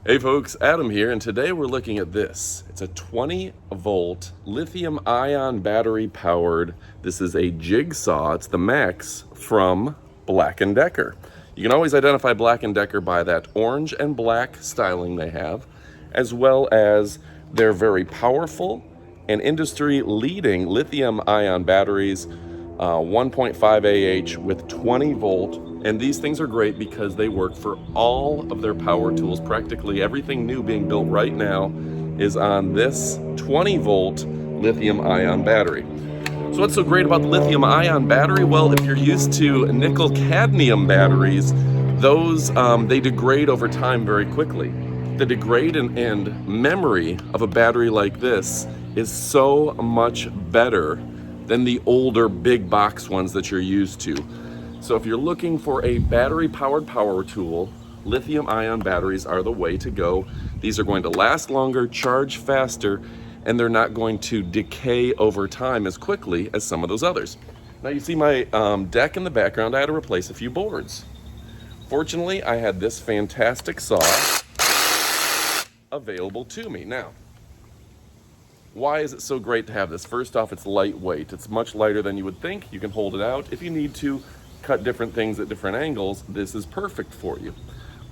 Hey folks, Adam here, and today we're looking at this. It's a 20 volt lithium ion battery powered, this is a JigSaw, it's the Max from BLACK+DECKER. You can always identify BLACK+DECKER by that orange and black styling they have, as well as their very powerful and industry leading lithium ion batteries, 1.5 Ah with 20 volt. And these things are great because they work for all of their power tools. Practically everything new being built right now is on this 20 volt lithium ion battery. So what's so great about the lithium ion battery? Well, if you're used to nickel cadmium batteries, those they degrade over time very quickly. The degrade and memory of a battery like this is so much better than the older big box ones that you're used to. So if you're looking for a battery-powered power tool, lithium-ion batteries are the way to go. These are going to last longer, charge faster, and they're not going to decay over time as quickly as some of those others. Now you see my deck in the background. I had to replace a few boards. Fortunately, I had this fantastic saw available to me. Now, why is it so great to have this? First off, it's lightweight. It's much lighter than you would think. You can hold it out. If you need to cut different things at different angles, this is perfect for you.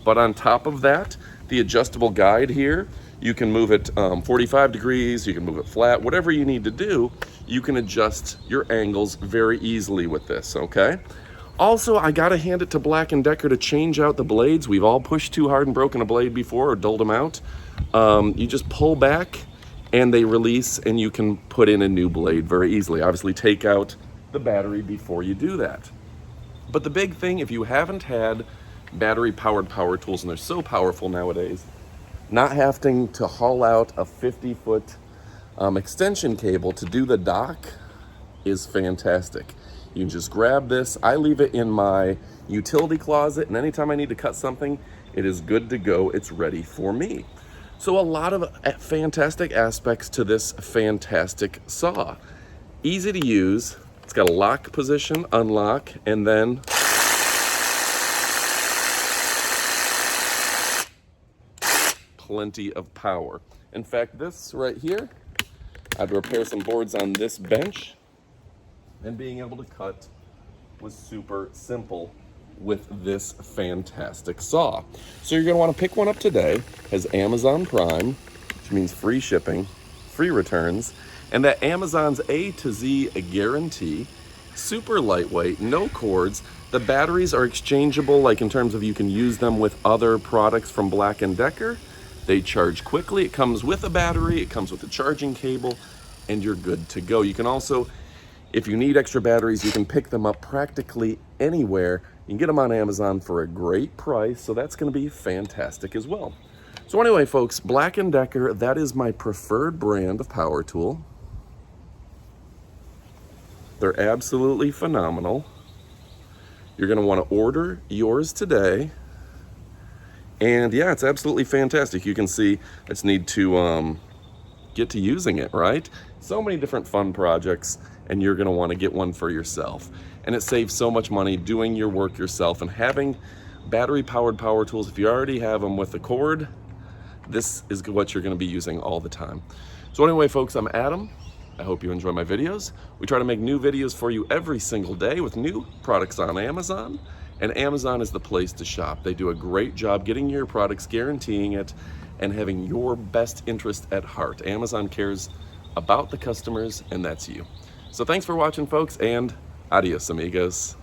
But on top of that, the adjustable guide here, you can move it 45 degrees, you can move it flat, whatever you need to do, you can adjust your angles very easily with this, okay? Also, I gotta hand it to BLACK+DECKER to change out the blades. We've all pushed too hard and broken a blade before or dulled them out. You just pull back and they release and you can put in a new blade very easily. Obviously take out the battery before you do that. But the big thing, if you haven't had battery-powered power tools, and they're so powerful nowadays, not having to haul out a 50-foot extension cable to do the dock is fantastic. You can just grab this. I leave it in my utility closet, and anytime I need to cut something, it is good to go. It's ready for me. So a lot of fantastic aspects to this fantastic saw. Easy to use. It's got a lock position, unlock, and then plenty of power. In fact, this right here, I had to repair some boards on this bench, and being able to cut was super simple with this fantastic saw. So you're gonna wanna pick one up today. It has Amazon Prime, which means free shipping, free returns, and that Amazon's A to Z guarantee. Super lightweight, no cords. The batteries are exchangeable, like in terms of you can use them with other products from BLACK+DECKER. They charge quickly. It comes with a battery, it comes with a charging cable, and you're good to go. You can also, if you need extra batteries, you can pick them up practically anywhere. You can get them on Amazon for a great price, so that's gonna be fantastic as well. So anyway, folks, BLACK+DECKER, that is my preferred brand of power tool. They're absolutely phenomenal. You're gonna wanna order yours today. And yeah, it's absolutely fantastic. You can see I just need to get to using it, right? So many different fun projects, and you're gonna wanna get one for yourself. And it saves so much money doing your work yourself and having battery-powered power tools. If you already have them with the cord, this is what you're gonna be using all the time. So anyway, folks, I'm Adam. I hope you enjoy my videos. We try to make new videos for you every single day with new products on Amazon, and Amazon is the place to shop. They do a great job getting your products, guaranteeing it, and having your best interest at heart. Amazon cares about the customers, and that's you. So thanks for watching, folks, and adios, amigos.